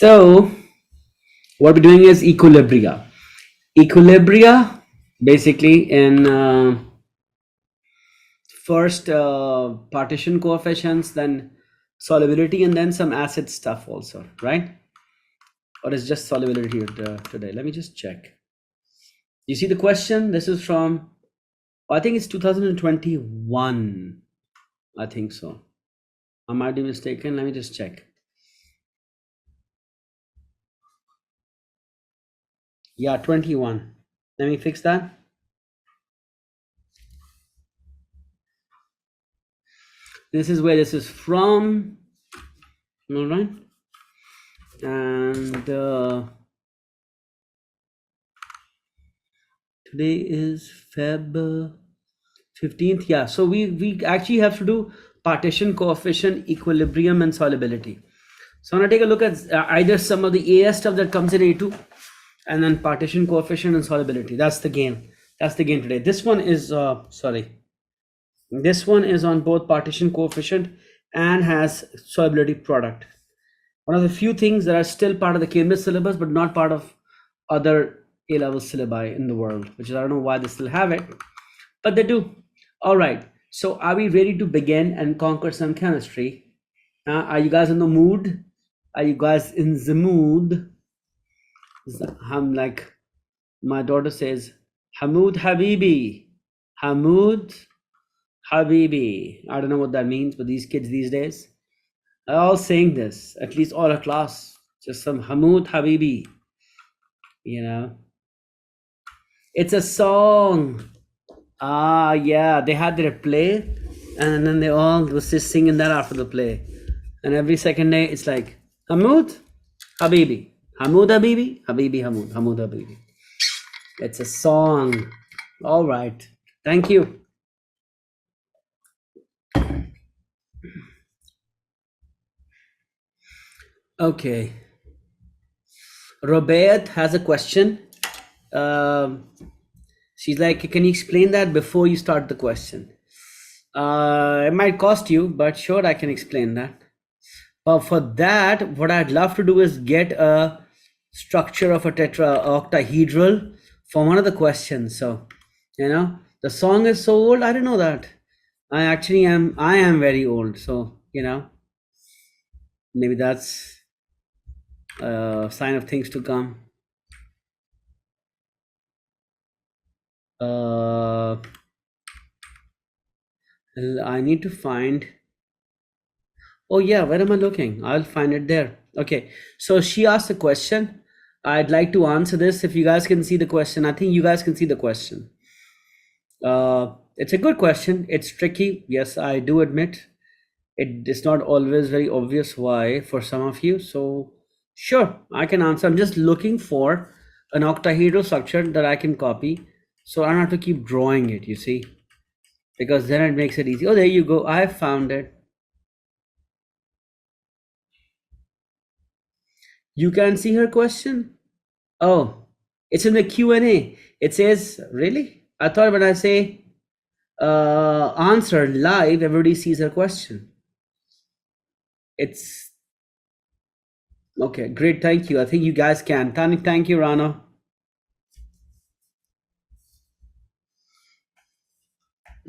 So what we're doing is equilibria. Equilibria, basically in first partition coefficients, then solubility, and then some acid stuff also, right? Or is just solubility today? Let me just check. You see the question? This is from, I think it's 2021. I think so. I might be mistaken. Let me just check. Yeah, 21. Let me fix that. This is where this is from. All right. And today is Feb 15th. Yeah, so we actually have to do partition coefficient, equilibrium, and solubility. So I'm gonna take a look at either some of the AS stuff that comes in A2, and then partition coefficient and solubility. That's the game. That's the game today. This one is this one is on both partition coefficient and has solubility product. One of the few things that are still part of the Cambridge syllabus, but not part of other A-level syllabi in the world, which is, I don't know why they still have it, but they do. All right. So are we ready to begin and conquer some chemistry? Are you guys in the mood? Are you guys in the mood? I'm like, my daughter says, Hamoud Habibi. Hamoud Habibi. I don't know what that means, but these kids these days are all saying this, at least all our class. Just some Hamoud Habibi. You know, it's a song. Yeah, they had their play, and then they all was just singing that after the play. And every second day, it's like Hamoud Habibi, Hamoud Habibi, Habibi Hamoud, Hamoud Habibi. It's a song. All right, thank you. Okay, Robert has a question. She's like, can you explain that before you start the question? It might cost you, but sure, I can explain that. But for that, what I'd love to do is get a structure of a octahedral for one of the questions. So, you know, the song is so old, I didn't know that. I am very old. So, you know, maybe that's a sign of things to come. I need to find, oh yeah, where am I looking? I'll find it there. Okay, so she asked a question. I'd like to answer this. If you guys can see the question, I think you guys can see the question. It's a good question. It's tricky. Yes, I do admit it is not always very obvious why for some of you. So sure, I can answer. I'm just looking for an octahedral structure that I can copy, so I don't have to keep drawing it, you see, because then it makes it easy. Oh, there you go. I found it. You can see her question. Oh, it's in the Q&A. It says, really? I thought when I say answer live, everybody sees her question. It's okay. Great. Thank you. I think you guys can. Thank you, Rana.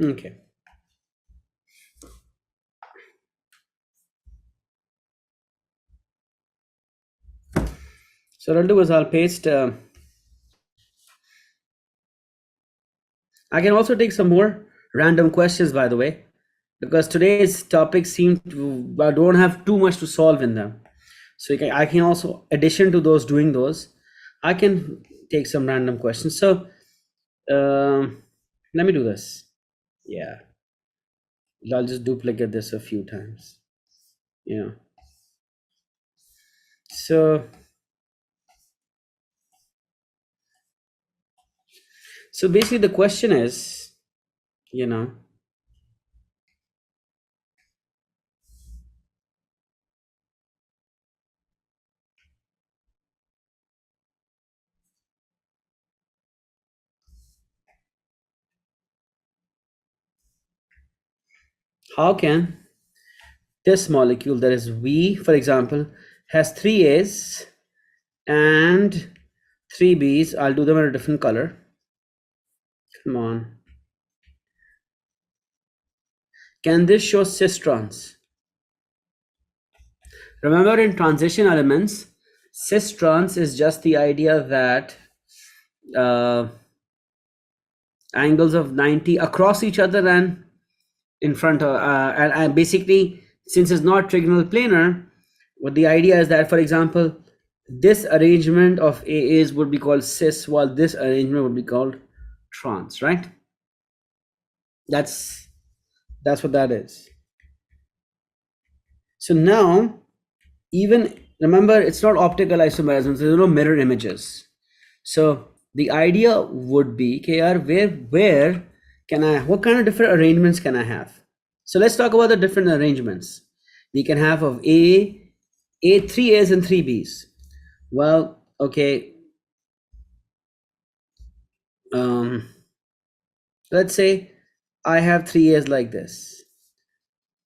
Okay. So what I'll do is I'll paste. I can also take some more random questions, by the way, because today's topics seem to, I don't have too much to solve in them. So I can also, addition to those, doing those, I can take some random questions. So let me do this. Yeah. I'll just duplicate this a few times. Yeah. So basically the question is, you know, how can this molecule that is V, for example, has 3 A's and 3 B's. I'll do them in a different color. Come on. Can this show cistrons? Remember, in transition elements, cistrons is just the idea that angles of 90 across each other and in front of, and basically, since it's not trigonal planar, what the idea is that, for example, this arrangement of AAs would be called cis, while this arrangement would be called trans, right? That's what that is. So now, even remember, it's not optical isomerism, so there's no mirror images. So the idea would be, KR, where can I, what kind of different arrangements can I have? So let's talk about the different arrangements we can have of three A's and 3 B's. Well, okay. Let's say I have 3 A's like this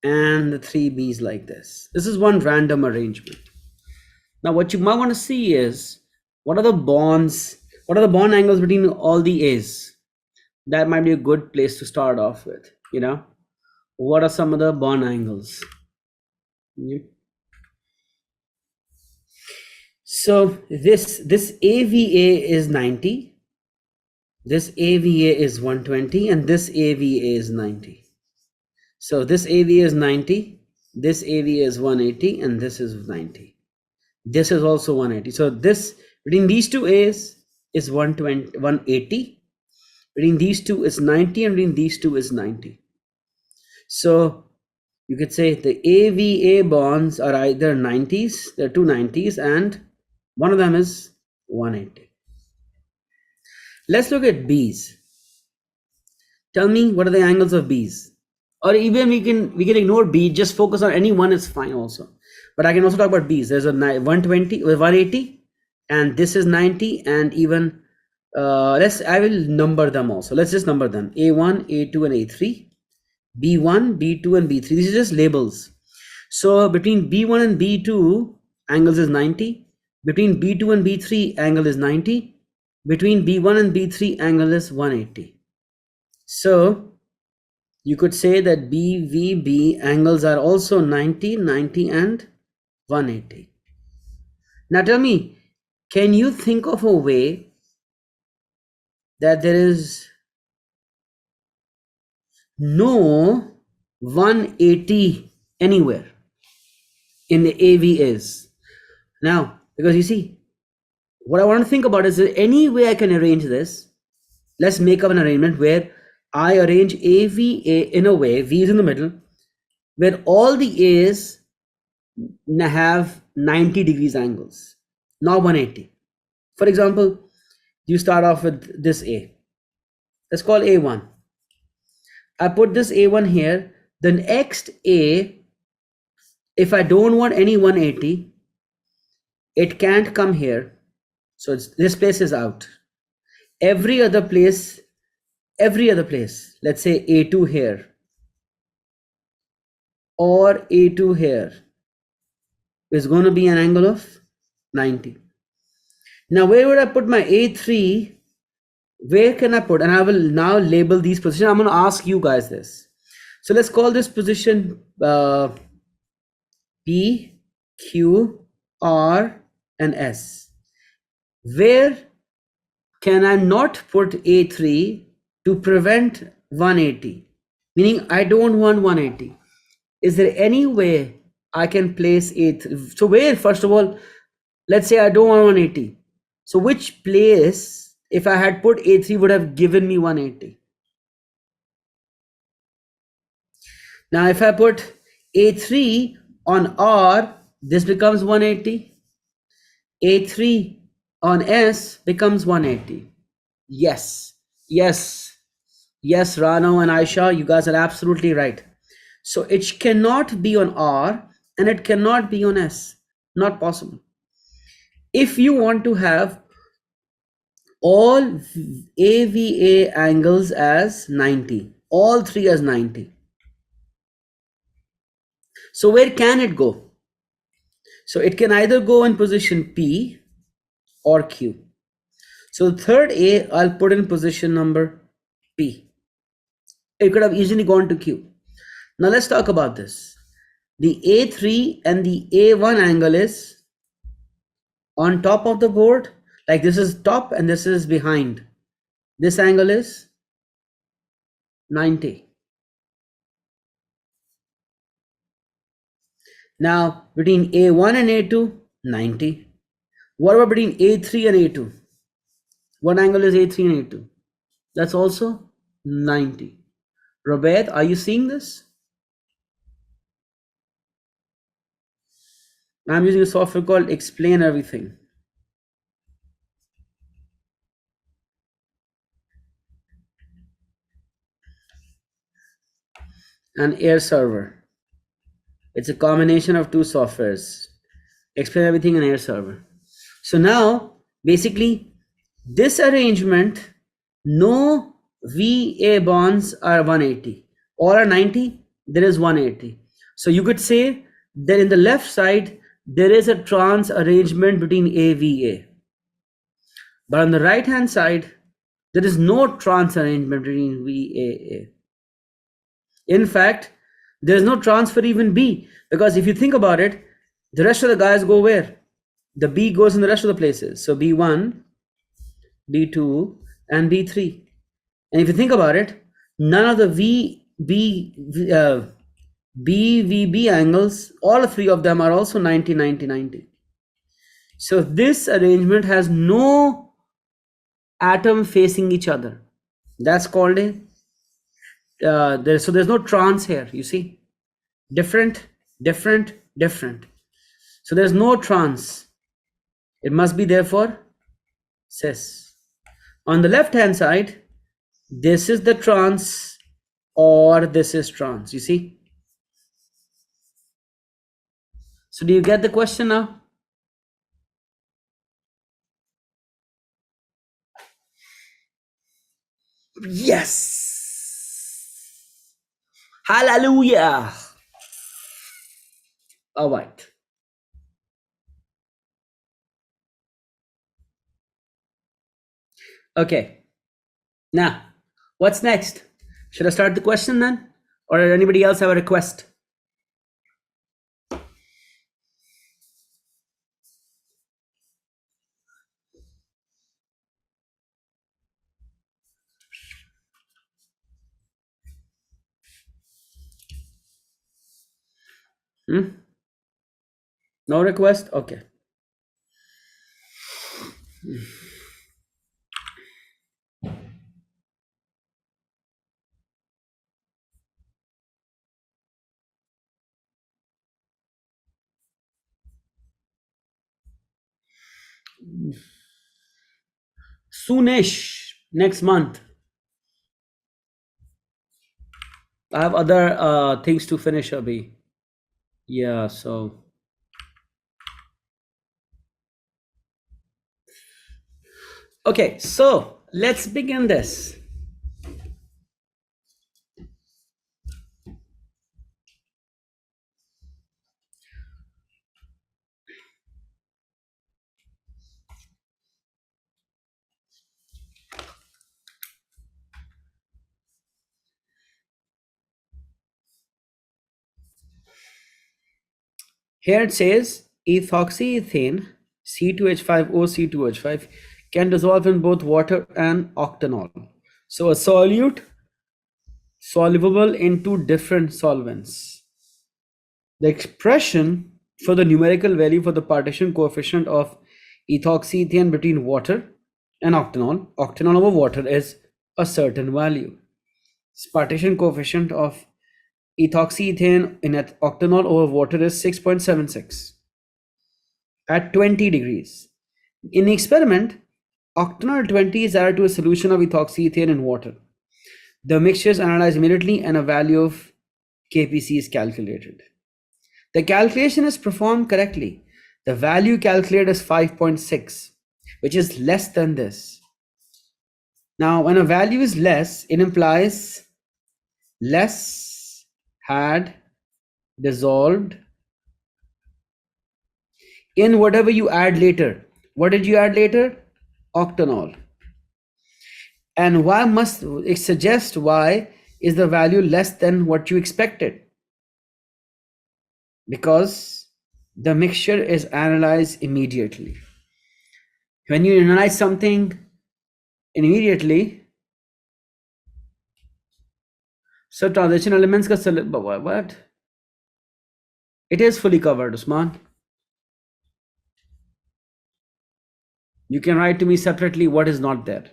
and the 3 B's like this. This is one random arrangement. Now what you might want to see is, what are the bond angles between all the A's? That might be a good place to start off with, you know. What are some of the bond angles? So this AVA is 90, this AVA is 120, and this AVA is 90. So this AVA is 90, this AVA is 180, and this is 90. This is also 180. So this, between these two A's is 120, 180. Between these two is 90, and between these two is 90. So you could say the AVA bonds are either 90s, there are two 90s, and one of them is 180. Let's look at B's. Tell me, what are the angles of B's? Or even we can ignore B, just focus on any one is fine also. But I can also talk about B's. There's a 120 or 180, and this is 90, and even I will number them also. Let's just number them: A1, A2, and A3, B1, B2, and B3. These are just labels. So between B1 and B2, angles is 90. Between B2 and B3, angle is 90. Between B1 and B3, angle is 180. So you could say that BVB angles are also 90, 90, and 180. Now tell me, can you think of a way that there is no 180 anywhere in the AVAs? Now, because you see, what I want to think about is there any way I can arrange this? Let's make up an arrangement where I arrange AVA in a way, V is in the middle, where all the A's have 90 degrees angles, not 180. For example, you start off with this A. Let's call A1. I put this A1 here. The next A, if I don't want any 180, it can't come here. So this place is out. Every other place, let's say A2 here or A2 here, is going to be an angle of 90. Now where would I put my A3? Where can I put? And I will now label these positions. I'm going to ask you guys this. So let's call this position P, Q, R, and S. Where can I not put A3 to prevent 180? Meaning I don't want 180. Is there any way I can place A3? So where, first of all, let's say I don't want 180. So which place, if I had put A3, would have given me 180? Now if I put A3 on R, this becomes 180. A3 on S becomes 180. Yes, Rano and Aisha, you guys are absolutely right. So it cannot be on R and it cannot be on S. Not possible. If you want to have all AVA angles as 90, all three as 90. So where can it go? So it can either go in position P or Q. So the third A, I'll put in position number P. It could have easily gone to Q. Now let's talk about this. The A3 and the A1 angle is on top of the board, like this is top and this is behind. This angle is 90. Now between A1 and A2, 90. What about between A3 and A2? What angle is A3 and A2? That's also 90. Robert, are you seeing this? I'm using a software called Explain Everything. And Air Server. It's a combination of two softwares. Explain Everything and Air Server. So now, basically, this arrangement, no VA bonds are 180. All are 90, there is 180. So you could say that in the left side, there is a trans arrangement between AVA. But on the right hand side, there is no trans arrangement between VAA. In fact, there is no trans for even B, because if you think about it, the rest of the guys go where? The B goes in the rest of the places. So B1, B2, and B3. And if you think about it, none of the BVB angles, all three of them are also 90, 90, 90. So this arrangement has no atom facing each other. That's called a, so there's no trans here, you see? Different, different, different. So there's no trans. It must be therefore cis. On the left hand side, this is the trans or this is trans, you see? So do you get the question now? Yes. Hallelujah. All right. Okay. Now, what's next? Should I start the question then? Or does anybody else have a request? No request? Okay. Soonish, next month. I have other things to finish, Abhi. Yeah, so. Okay, so let's begin this. Here it says ethoxyethane C2H5O C2H5 can dissolve in both water and octanol. So a solute solvable in two different solvents. The expression for the numerical value for the partition coefficient of ethoxyethane between water and octanol over water is a certain value. Partition coefficient of ethoxyethane in octanol over water is 6.76 at 20 degrees. In the experiment, octanol 20 is added to a solution of ethoxyethane in water. The mixture is analyzed immediately and a value of Kpc is calculated. The calculation is performed correctly. The value calculated is 5.6, which is less than this. Now, when a value is less, it implies less had dissolved in whatever you add later. What did you add later? Octanol. And why must it suggest why is the value less than what you expected? Because the mixture is analyzed immediately. When you analyze something immediately, so transition elements ka what? It is fully covered, Usman. You can write to me separately what is not there.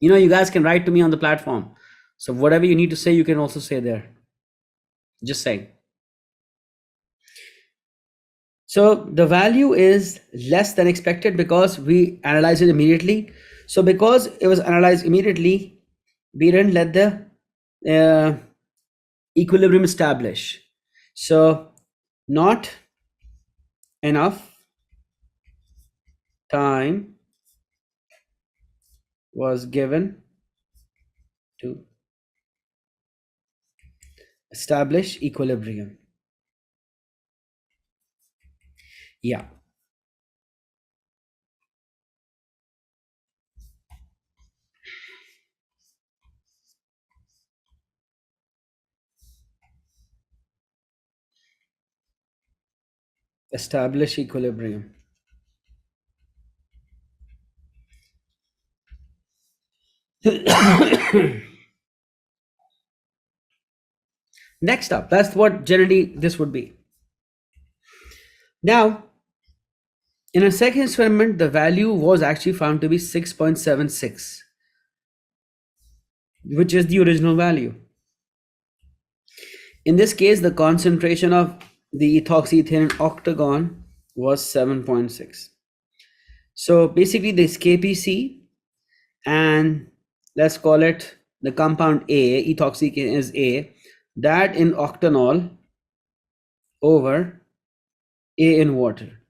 You know, you guys can write to me on the platform. So whatever you need to say, you can also say there. Just saying. So the value is less than expected because we analyze it immediately. So because it was analyzed immediately, we didn't let the equilibrium establish. So not enough time was given to establish equilibrium. Yeah. Establish equilibrium. Next up, that's what generally this would be. Now, in a second experiment, the value was actually found to be 6.76, which is the original value. In this case, the concentration of the ethoxyethane in octagon was 7.6. So basically this KPC, and let's call it the compound A, ethoxyethane is A, that in octanol over A in water.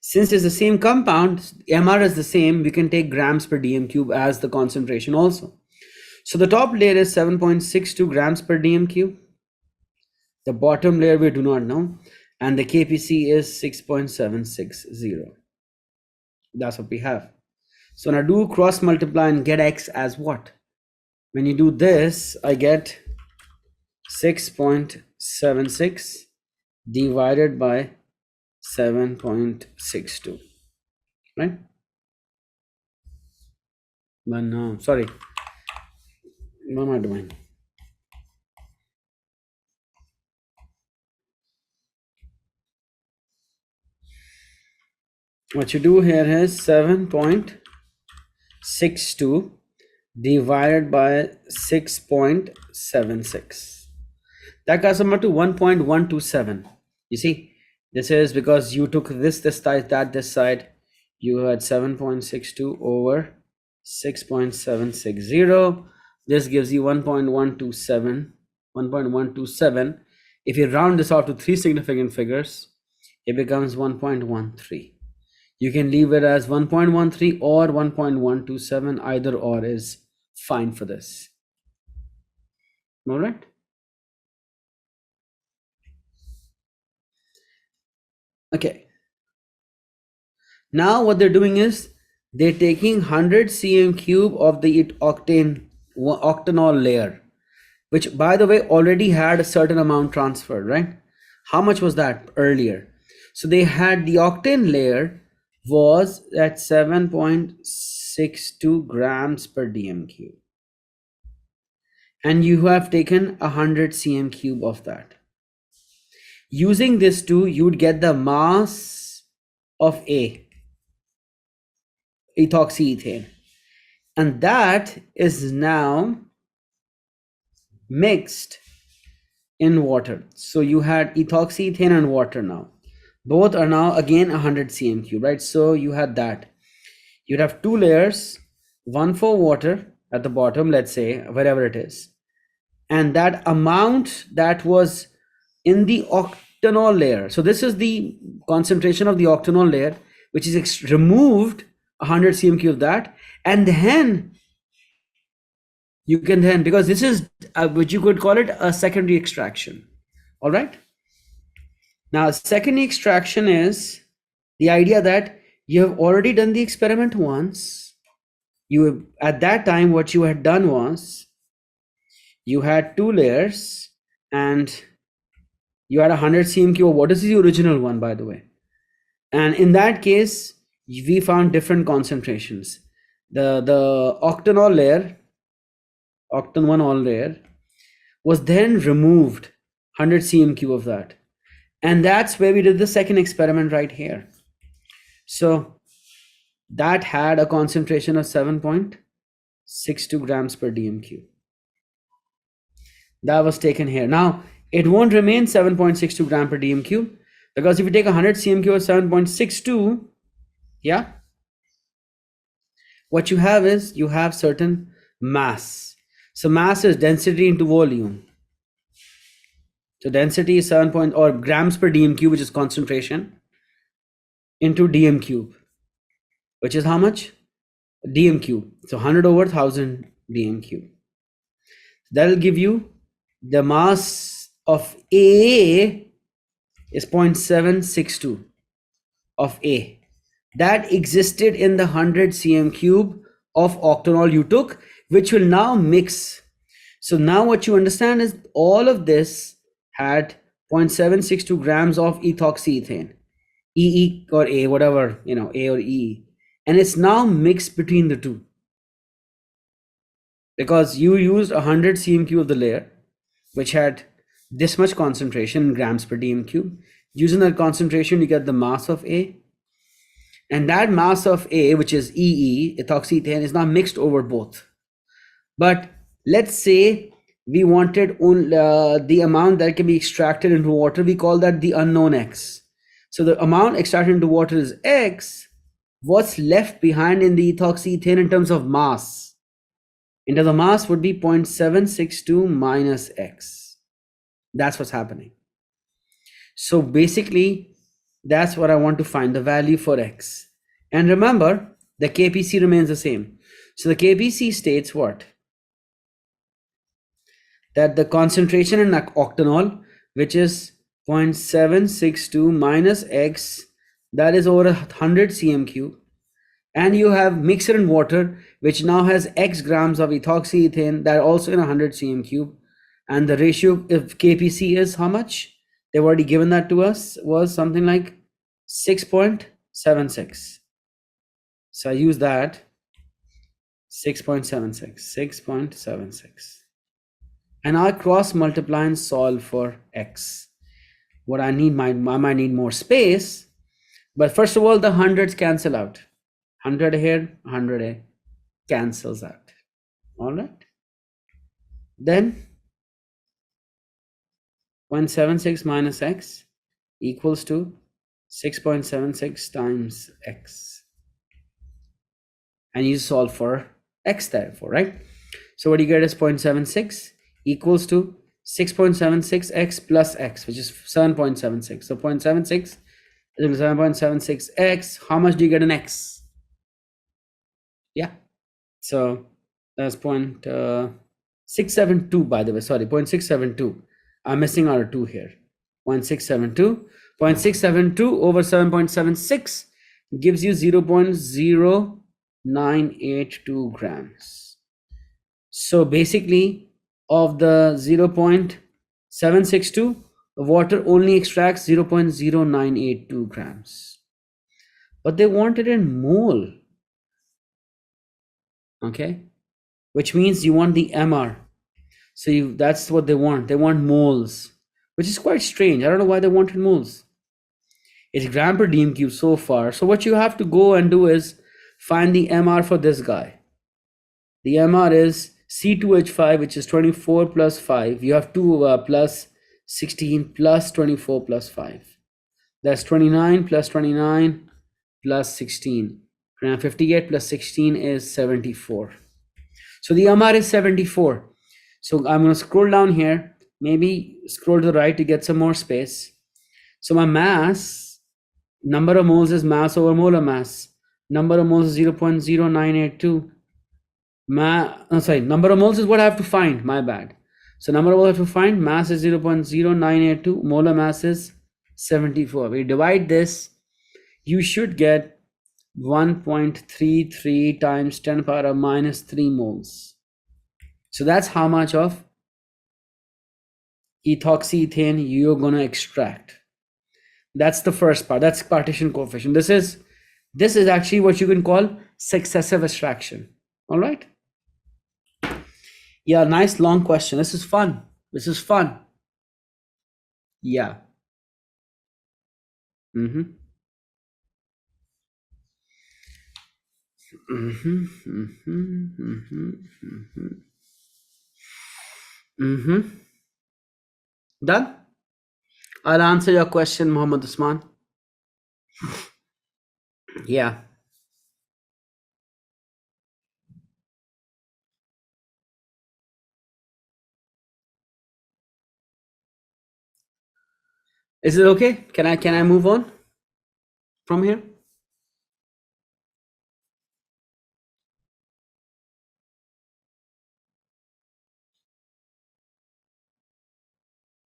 Since it's the same compound, MR is the same, we can take grams per dm cube as the concentration also. So the top layer is 7.62 grams per dm cube. The bottom layer we do not know. And the KPC is 6.760. That's what we have. So now do cross multiply and get X as what? When you do this, I get 6.76 divided by 7.62, right? But no, sorry. What am I doing? What you do here is 7.62 divided by 6.76. That comes to 1.127. You see, this is because you took this side, that this side. You had 7.62 over 6.760. This gives you 1.127. 1.127. If you round this out to three significant figures, it becomes 1.13. You can leave it as 1.13 or 1.127. Either or is fine for this. All right. Okay. Now what they're doing is they're taking 100 cm cube of the octanol layer, which by the way already had a certain amount transferred, right? How much was that earlier? So they had the octane layer was at 7.62 grams per dm cube. And you have taken 100 cm cube of that. Using this two, you would get the mass of A, ethoxyethane. And that is now mixed in water. So you had ethoxyethane and water now. Both are now again 100 cm cube, right? So you had that. You'd have two layers, one for water at the bottom, let's say, wherever it is. And that amount that was in the octanol layer. So this is the concentration of the octanol layer, which is removed 100 cm cube of that. And then you can then, because this is which you could call it a secondary extraction. All right. Now, second extraction is the idea that you have already done the experiment once. You at that time, what you had done was you had two layers and you had 100 cm3 of water. This is the original one, by the way. And in that case, we found different concentrations. The octanol layer, octanol layer, was then removed 100 cm3 of that. And that's where we did the second experiment right here. So that had a concentration of 7.62 grams per dm3. That was taken here. Now, it won't remain 7.62 gram per dm3 because if you take 100 cm3 of 7.62, yeah, what you have is you have certain mass. So mass is density into volume. So density is 7 or grams per dm3, which is concentration, into dm cube, which is how much? Dm cube. So 100 over 1000 dm cube. That'll give you the mass of A is 0.762 of A. That existed in the 100 cm cube of octanol you took, which will now mix. So now what you understand is all of this had 0.762 grams of ethoxyethane, EE or A, whatever, A or E. And it's now mixed between the two. Because you used 100 cm3 of the layer, which had this much concentration in grams per dm cube. Using that concentration, you get the mass of A. And that mass of A, which is EE, ethoxyethane, is now mixed over both. But let's say we wanted the amount that can be extracted into water. We call that the unknown X. So the amount extracted into water is X. What's left behind in the ethoxyethane in terms of mass? In terms of mass would be 0.762 minus X. That's what's happening. So basically, that's what I want to find, the value for X. And remember, the KPC remains the same. So the KPC states what? That the concentration in octanol, which is 0.762 minus X, that is over 100 cm3. And you have mixer in water, which now has X grams of ethoxyethane, that also in 100 cm3. And the ratio of KPC is how much? They've already given that to us, was something like 6.76. So I use that, 6.76. And I cross multiply and solve for X. What I need, I might need more space, but first of all, the hundreds cancel out. 100 here, 100 cancels out. All right. Then 0.76 minus X equals to 6.76 times X. And you solve for X therefore, right? So what you get is 0.76 equals to 6.76x plus X, which is 7.76. So 0.76 is 7.76x. How much do you get in X? Yeah. So that's 0.672, by the way. Sorry, 0.672. I'm missing out a 2 here. 0.672. 0.672 over 7.76 gives you 0.0982 grams. So basically, of the 0.762, water only extracts 0.0982 grams. But they want it in mole. Okay, which means you want the MR. So that's what they want. They want moles, which is quite strange. I don't know why they wanted moles. It's gram per dm cube so far. So what you have to go and do is find the MR for this guy. The MR is C2H5, which is 24 plus 5. You have 2 plus 16 plus 24 plus 5. That's 29 plus 29 plus 16. 58 plus 16 is 74. So the MR is 74. So I'm going to scroll down here, maybe scroll to the right to get some more space. So my mass, number of moles is mass over molar mass. Number of moles is 0.0982. Number of moles is what I have to find, my bad. So number of moles I have to find, mass is 0.0982, molar mass is 74. We divide this, you should get 1.33 times 10 power minus 3 moles. So that's how much of ethoxyethane you're going to extract. That's the first part. That's partition coefficient. This is actually what you can call successive extraction. All right. Yeah, nice long question. This is fun. This is fun. Yeah. Mm-hmm. Mm-hmm. Mm-hmm. Mm-hmm. Mm-hmm. Mm-hmm. Done? I'll answer your question, Muhammad Usman. Yeah. Is it okay? Can I move on from here?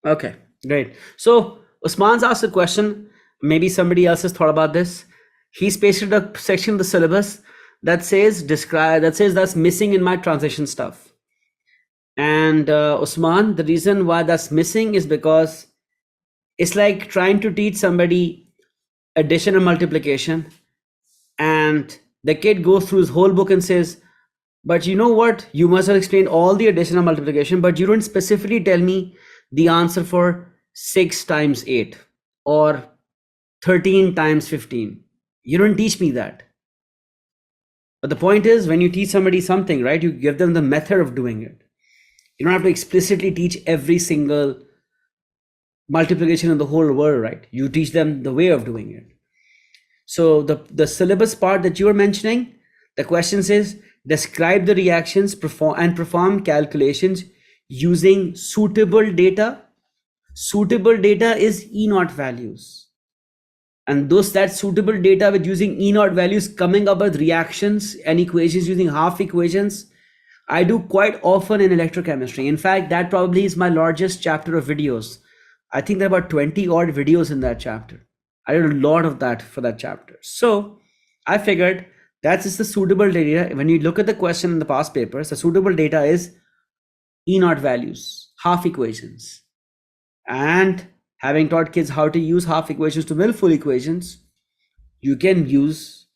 Okay, great. So Usman's asked a question. Maybe somebody else has thought about this. He's pasted a section of the syllabus that says that's missing in my transition stuff. And Usman, the reason why that's missing is because it's like trying to teach somebody addition and multiplication, and the kid goes through his whole book and says, but you know what? You must have explained all the addition and multiplication, but you don't specifically tell me the answer for 6 times 8 or 13 times 15. You don't teach me that. But the point is, when you teach somebody something, right, you give them the method of doing it. You don't have to explicitly teach every single multiplication in the whole world, right? You teach them the way of doing it. So the syllabus part that you were mentioning, the question says, describe the reactions perform calculations using suitable data. Suitable data is E naught values. And that suitable data with using E naught values, coming up with reactions and equations using half equations, I do quite often in electrochemistry. In fact, that probably is my largest chapter of videos. I think there are about 20 odd videos in that chapter. I did a lot of that for that chapter. So I figured that's just the suitable data. When you look at the question in the past papers, the suitable data is E naught values, half equations. And having taught kids how to use half equations to build full equations, you can use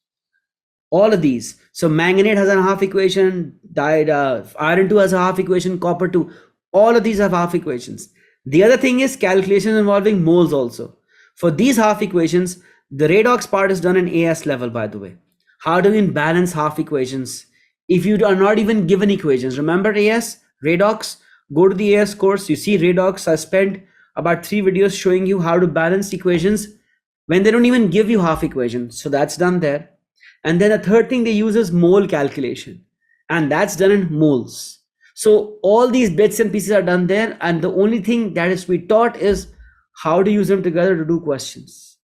all of these. So manganate has a half equation, iron 2 has a half equation, copper 2, all of these have half equations. The other thing is calculations involving moles also. For these half equations, the redox part is done in AS level, by the way. How do we balance half equations if you are not even given equations? Remember AS, redox, go to the AS course, you see redox. I spent about 3 videos showing you how to balance equations when they don't even give you half equations. So that's done there. And then the third thing they use is mole calculation, and that's done in moles. So all these bits and pieces are done there, and the only thing that is to be taught is how to use them together to do questions,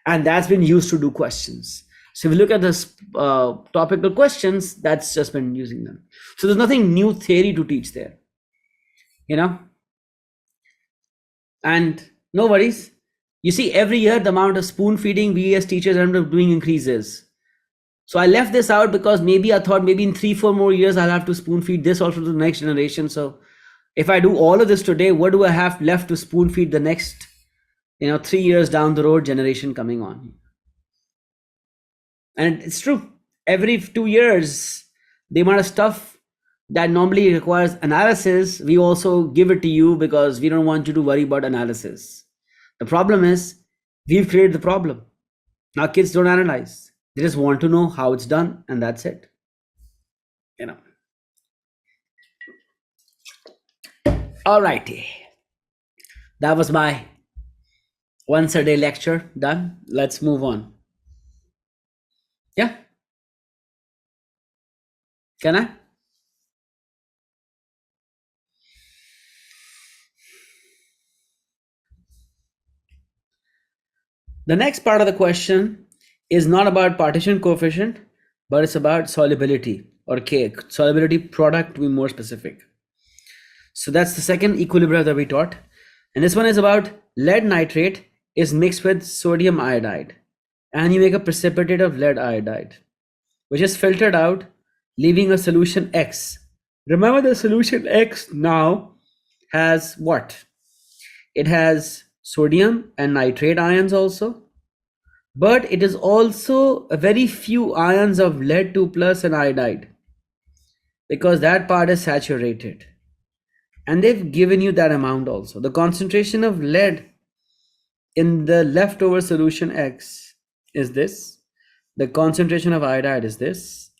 and that's been used to do questions. So if you look at this topical questions, that's just been using them. So there's nothing new theory to teach there, you know. And no worries. You see, every year the amount of spoon feeding we as teachers end up doing increases. So I left this out because maybe I thought maybe in 3-4 more years I'll have to spoon feed this also to the next generation. So if I do all of this today, what do I have left to spoon feed the next, 3 years down the road generation coming on? And it's true. Every 2 years, the amount of stuff that normally requires analysis, we also give it to you because we don't want you to worry about analysis. The problem is we've created the problem. Now kids don't analyze. They just want to know how it's done, and that's it. All righty. That was my once a day lecture done. Let's move on. Yeah. Can I? The next part of the question is not about partition coefficient, but it's about solubility, or K, solubility product to be more specific. So that's the second equilibrium that we taught. And this one is about lead nitrate is mixed with sodium iodide, and you make a precipitate of lead iodide, which is filtered out, leaving a solution X. Remember, the solution X now has what? It has sodium and nitrate ions also, but it is also a very few ions of lead 2 plus and iodide, because that part is saturated. And they've given you that amount also. The concentration of lead in the leftover solution X is this. The concentration of iodide is this.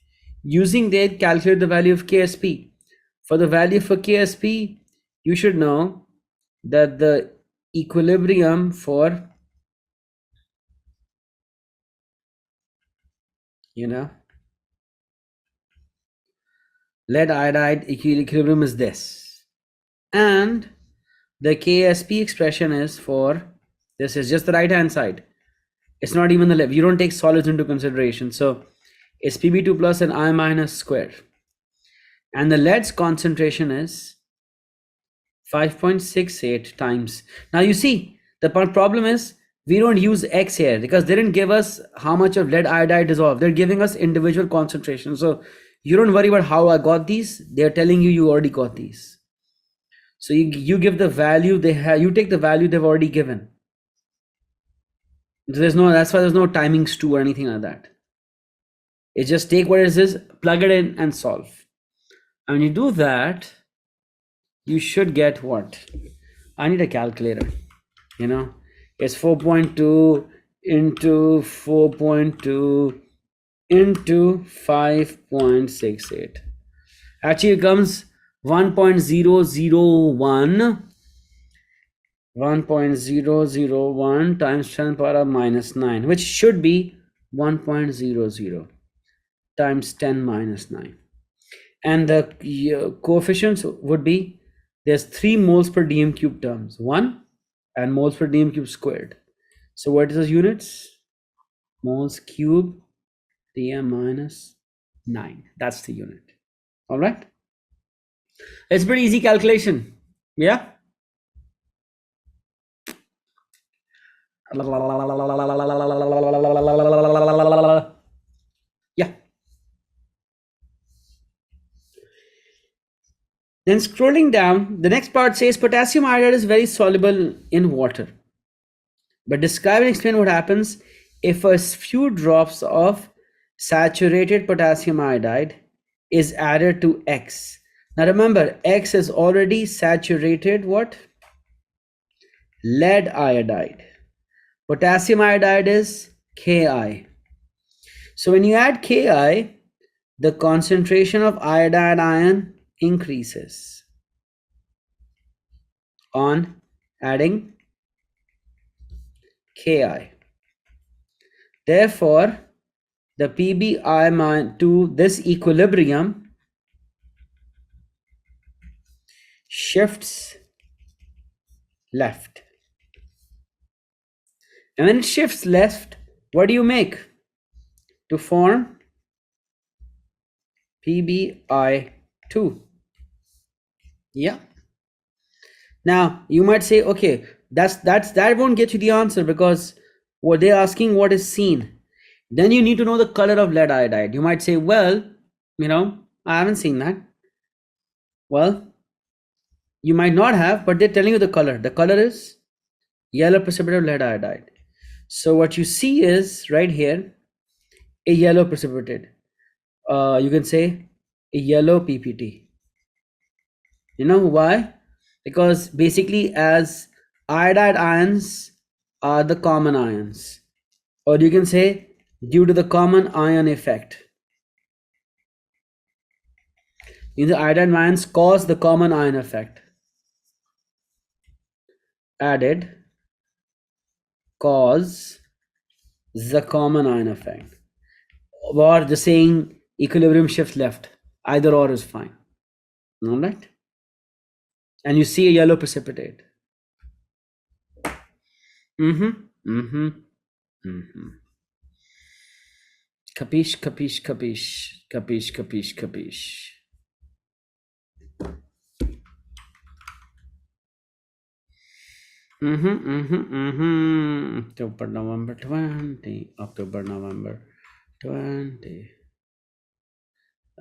Using that, calculate the value of KSP. For the value for KSP, you should know that the equilibrium for, lead iodide equilibrium is this. And the KSP expression is for, this is just the right hand side. It's not even the left. You don't take solids into consideration. So it's Pb2 plus and I minus square. And the lead's concentration is 5.68 times. Now you see, the problem is we don't use X here because they didn't give us how much of lead iodide dissolved. They're giving us individual concentration. So you don't worry about how I got these. They're telling you you already got these. So you give the value they have, you take the value they've already given. So that's why there's no timings 2 or anything like that. It's just take what it is, plug it in and solve. And when you do that, you should get what? I need a calculator. It's 4.2 into 4.2 into 5.68. Actually, it comes 1.001 times 10 power minus 9, which should be 1.00 times 10 minus 9. And the coefficients would be, there's 3 moles per dm cube terms, 1 and moles per dm cube squared. So what is the units? Moles cube dm minus 9. That's the unit. All right. It's pretty easy calculation. Yeah. Yeah. Then scrolling down, the next part says potassium iodide is very soluble in water. But describe and explain what happens if a few drops of saturated potassium iodide is added to X. Now remember, X is already saturated what? Lead iodide. Potassium iodide is Ki. So when you add Ki, the concentration of iodide ion increases on adding Ki. Therefore, the Pbi to this equilibrium shifts left. And when it shifts left, what do you make to form Pbi2? Yeah. Now you might say, okay, that won't get you the answer because what they're asking what is seen. Then you need to know the color of lead iodide. You might say, well, I haven't seen that. Well, you might not have, but they're telling you the color. The color is yellow precipitate of lead iodide. So what you see is right here, a yellow precipitate. You can say a yellow PPT. You know why? Because basically as iodide ions are the common ions, or you can say due to the common ion effect. The iodide ions cause the common ion effect. Added cause the common ion effect. Or the saying equilibrium shift left. Either or is fine. All right. And you see a yellow precipitate. Capiche, capiche, capiche, capiche, capiche, capiche. October, November 20. October, November 20.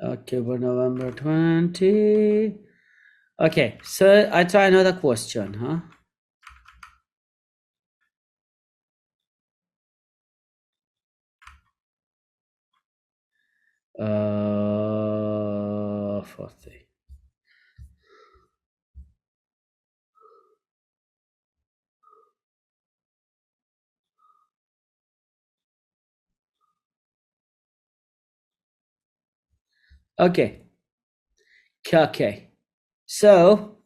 October, November 20. Okay, so I try another question, huh? Fourth day. Okay. Okay. So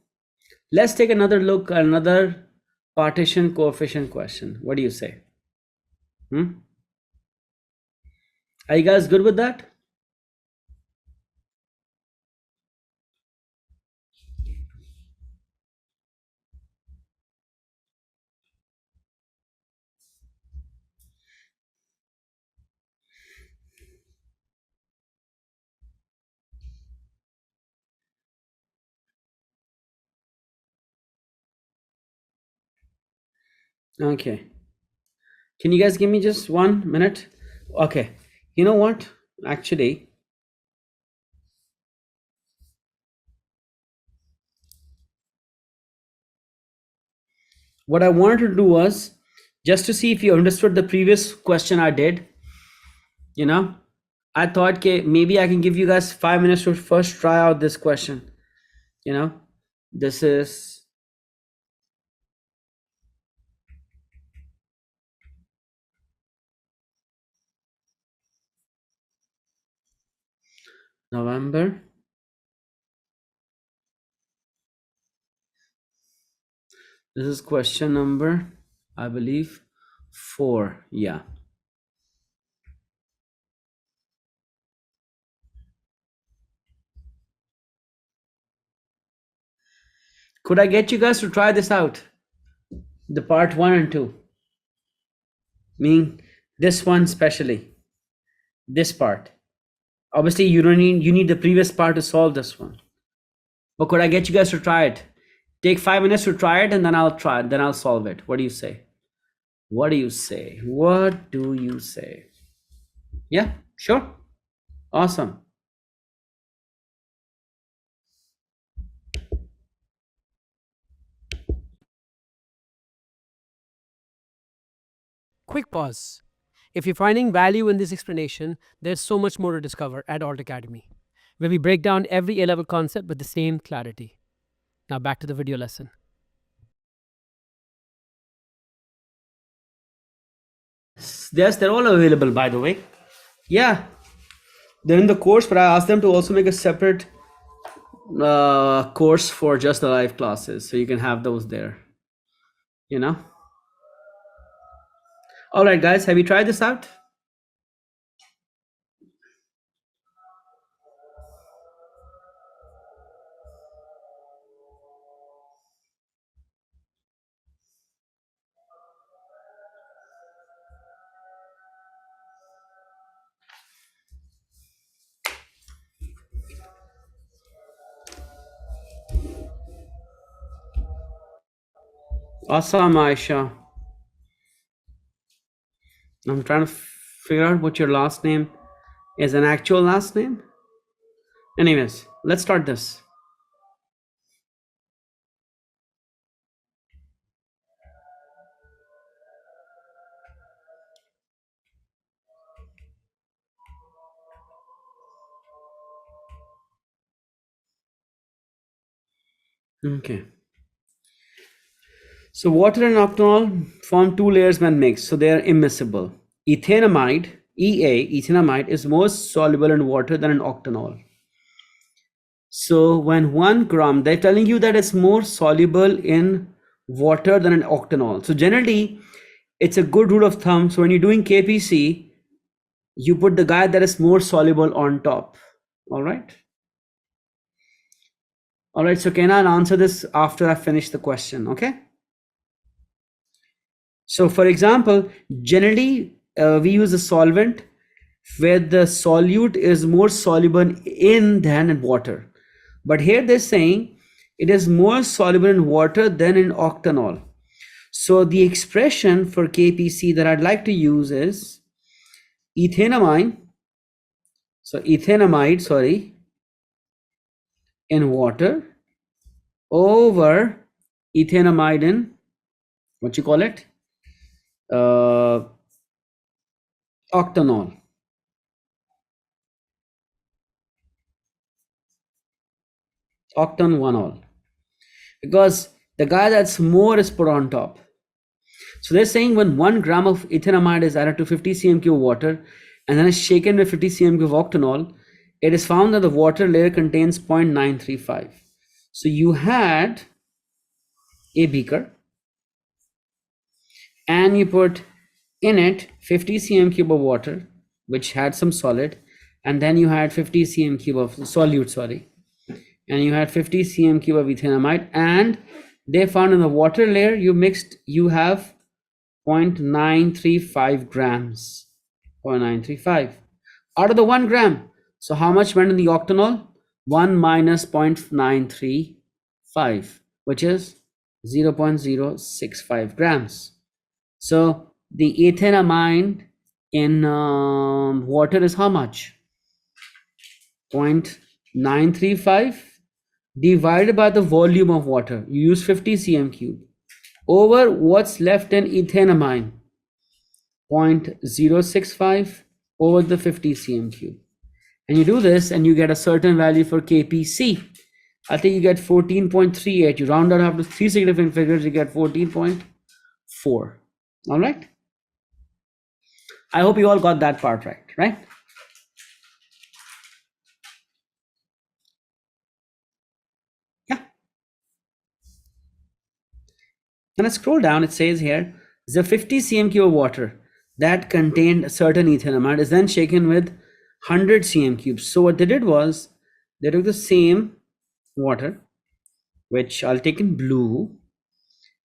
let's take another look at another partition coefficient question. What do you say? Are you guys good with that? Okay. Can you guys give me just 1 minute? Okay. You know what? Actually, what I wanted to do was just to see if you understood the previous question I did. You know, I thought, okay, maybe I can give you guys 5 minutes to first try out this question. You know, this is November. This is question number, I believe, 4. Yeah. Could I get you guys to try this out? The part 1 and 2. Meaning this one especially. This part. Obviously, you need the previous part to solve this one. But could I get you guys to try it? Take 5 minutes to try it and then I'll try it. Then I'll solve it. What do you say? What do you say? What do you say? Yeah, sure. Awesome. Quick pause. If you're finding value in this explanation, there's so much more to discover at Alt Academy, where we break down every A-level concept with the same clarity. Now back to the video lesson. Yes, they're all available, by the way. Yeah, they're in the course, but I asked them to also make a separate course for just the live classes, so you can have those there. You know. All right, guys, have you tried this out? Awesome, Aisha. I'm trying to figure out what your last name is, an actual last name. Anyways, let's start this. Okay. So water and octanol form two layers when mixed, so they are immiscible. Ethanamide, ethanamide is more soluble in water than in octanol. So when 1 gram, they're telling you that it's more soluble in water than in octanol. So generally, it's a good rule of thumb. So when you're doing KPC, you put the guy that is more soluble on top. All right. All right. So can I answer this after I finish the question? Okay. So for example, generally we use a solvent where the solute is more soluble in than in water. But here they're saying it is more soluble in water than in octanol. So the expression for KPC that I'd like to use is ethanamide, sorry, in water over ethanamide in, what you call it, octanol. Octan-1-ol, because the guy that's more is put on top. So they're saying when 1 gram of ethanamide is added to 50 cm3 of water and then is shaken with 50 cm3 of octanol, it is found that the water layer contains 0.935. So you had a beaker and you put in it 50 cm3 of water, which had some solid, and then you had 50 cm3 of solute, sorry, and you had 50 cm3 of ethanamide, and they found in the water layer you have 0.935 grams, 0.935 out of the 1 gram. So how much went in the octanol? 1 minus 0.935, which is 0.065 grams. So the ethanamide in water is how much? 0.935 divided by the volume of water. You use 50 cm3 over what's left in ethanamide, 0.065 over the 50 cm3. And you do this and you get a certain value for KPC. I think you get 14.38. You round out up to 3 significant figures, you get 14.4. All right. I hope you all got that part right? Yeah. When I scroll down, it says here, the 50 cm3 of water that contained a certain ethanamide is then shaken with 100 cm3. So what they did was, they took the same water, which I'll take in blue,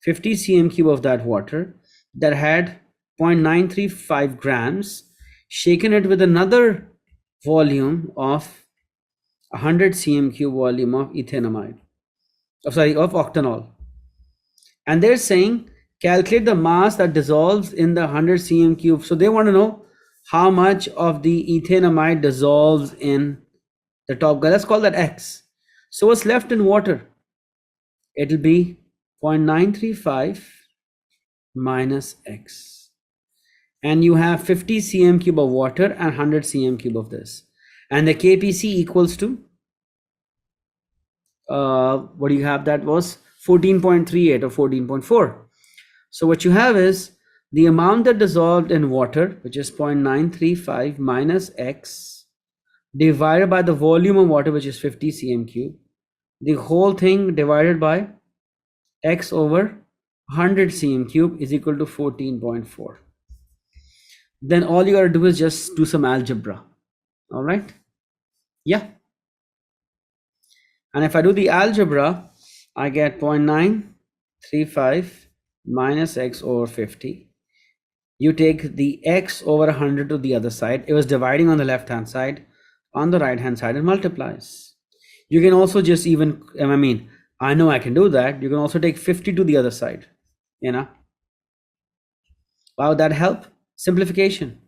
50 cm3 of that water that had 0.935 grams, shaken it with another volume of 100 cm3 volume of ethanamide, of octanol. And they're saying calculate the mass that dissolves in the 100 cm3. So they want to know how much of the ethanamide dissolves in the top guy. Let's call that X. So what's left in water? It'll be 0.935 minus X. And you have 50 cm3 of water and 100 cm3 of this. And the KPC equals to, what do you have? That was 14.38 or 14.4. So what you have is the amount that dissolved in water, which is 0.935 minus X, divided by the volume of water, which is 50 cm3. The whole thing divided by X over 100 cm3 is equal to 14.4. Then all you gotta do is just do some algebra. All right. Yeah. And if I do the algebra, I get 0.935 minus X over 50. You take the X over 100 to the other side. It was dividing on the left hand side. On the right hand side, it multiplies. You can also just even, I know I can do that. You can also take 50 to the other side. Why would that help? Simplification.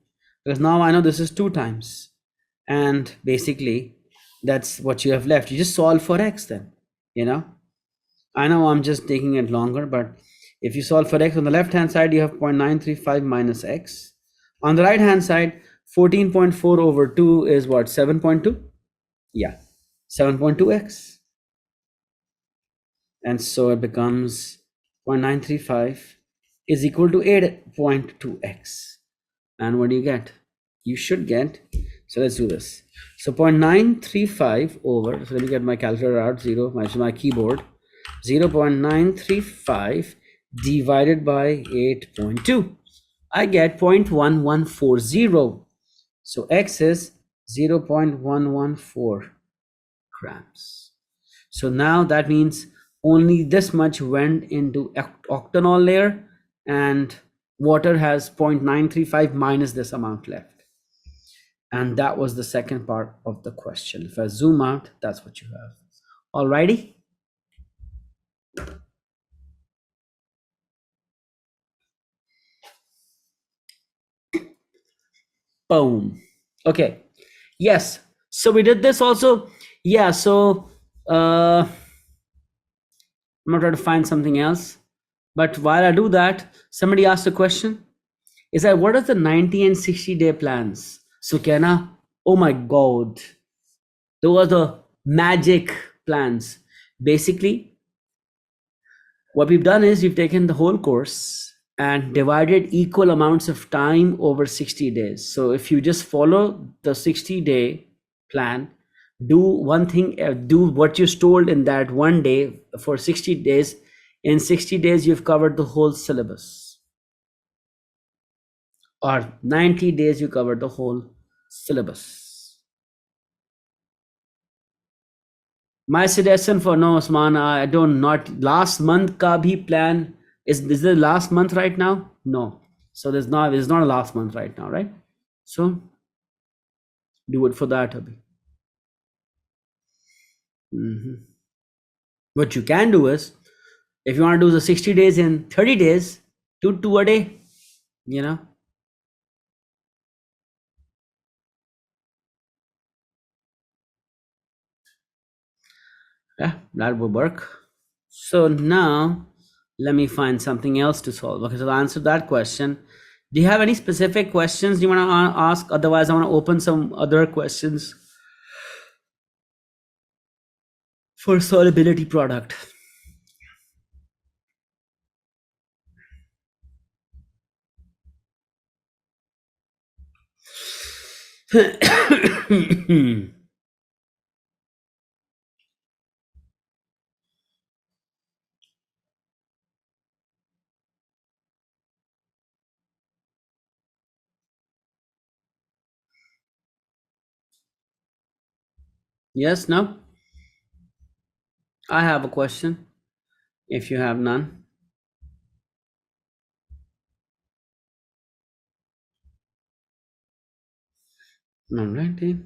Because now I know this is 2 times. And basically, that's what you have left. You just solve for X then. I know I'm just taking it longer, but if you solve for X on the left hand side, you have 0.935 minus X. On the right hand side, 14.4 over 2 is what? 7.2? Yeah, 7.2X. And so it becomes 0.935 is equal to 8.2X. And what do you get? You should get, so let's do this. So 0.935 over, so let me get my calculator out, my keyboard, 0.935 divided by 8.2. I get 0.1140. So X is 0.114 grams. So now that means only this much went into octanol layer and water has 0.935 minus this amount left. And that was the second part of the question. If I zoom out, that's what you have. Alrighty. Boom. Okay. Yes. So we did this also. Yeah. So I'm gonna try to find something else. But while I do that, somebody asked a question. Is that what are the 90 and 60-day plans? So Kenna, oh my God, those are the magic plans. Basically, what we've done is we've taken the whole course and divided equal amounts of time over 60 days. So if you just follow the 60-day plan, do one thing, do what you told in that one day for 60 days. In 60 days, you've covered the whole syllabus. Or 90 days, you covered the whole syllabus. My suggestion for no, Osman, I don't not last month ka bhi plan is the last month right now? No. So there's not a last month right now, right? So do it for that, Abhi. What you can do is, if you want to do the 60 days in 30 days, do 2 a day, you know? Yeah, that would work. So now let me find something else to solve. Okay, so to answer that question, do you have any specific questions you want to ask? Otherwise, I want to open some other questions for solubility product. Yes, no? I have a question. If you have none. Alrighty.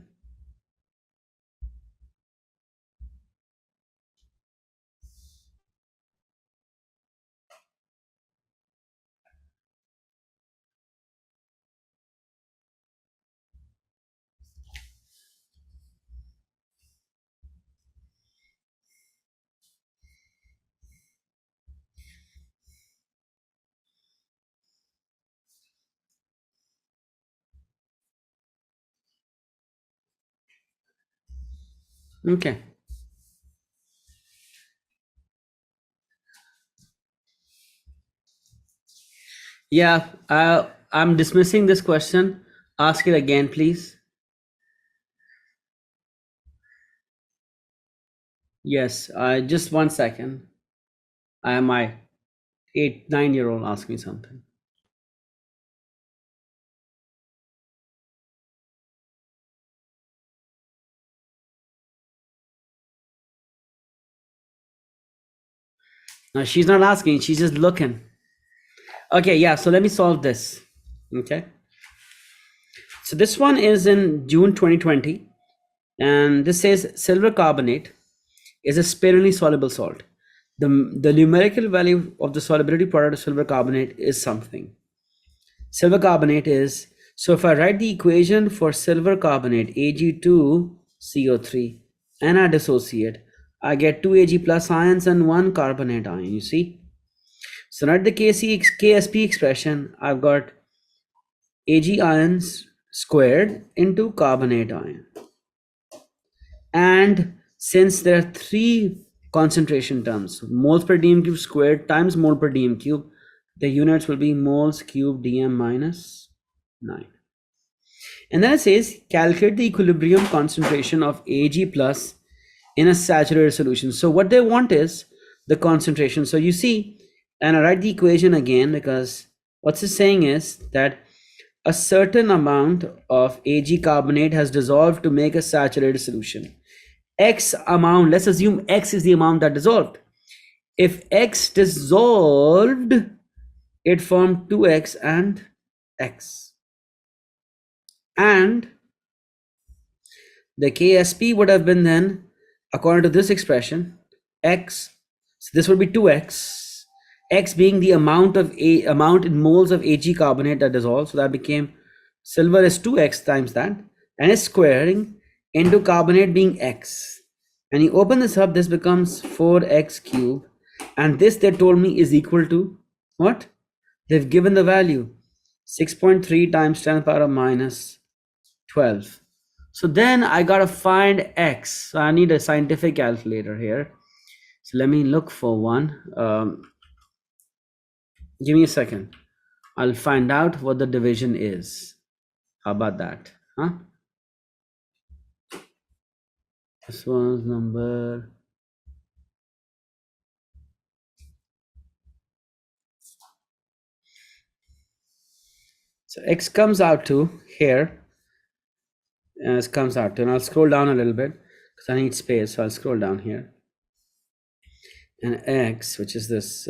Okay. Yeah, I'm dismissing this question. Ask it again, please. Yes, just 1 second. My 9-year-old asked me something. No, she's not asking, she's just looking. Okay, yeah, so let me solve this. Okay. So this one is in June 2020, and this says silver carbonate is a spirally soluble salt. The numerical value of the solubility product of silver carbonate is something. Silver carbonate is, so if I write the equation for silver carbonate, Ag2CO3, and I dissociate, I get 2 Ag plus ions and 1 carbonate ion, you see? So write the KSP expression, I've got Ag ions squared into carbonate ion. And since there are 3 concentration terms, moles per dm cube squared times mole per dm cube, the units will be moles cube dm minus 9. And then it says calculate the equilibrium concentration of Ag plus in a saturated solution. So what they want is the concentration. So you see, and I write the equation again because what's it saying is that a certain amount of Ag carbonate has dissolved to make a saturated solution. X amount, let's assume X is the amount that dissolved. If X dissolved, it formed 2X and X. And the KSP would have been then, according to this expression, X, so this would be 2X, X being the amount in moles of Ag carbonate that dissolved, so that became silver is 2x times that, and it's squaring into carbonate being x. And you open this up, this becomes 4x cube, and this they told me is equal to what? They've given the value 6.3 times 10 to the power minus 12. So then I gotta find x. So I need a scientific calculator here. So let me look for one. Give me a second. I'll find out what the division is. How about that? Huh? This was number. So x comes out to here. It comes out to, and I'll scroll down a little bit because I need space. So I'll scroll down here. And x, which is this,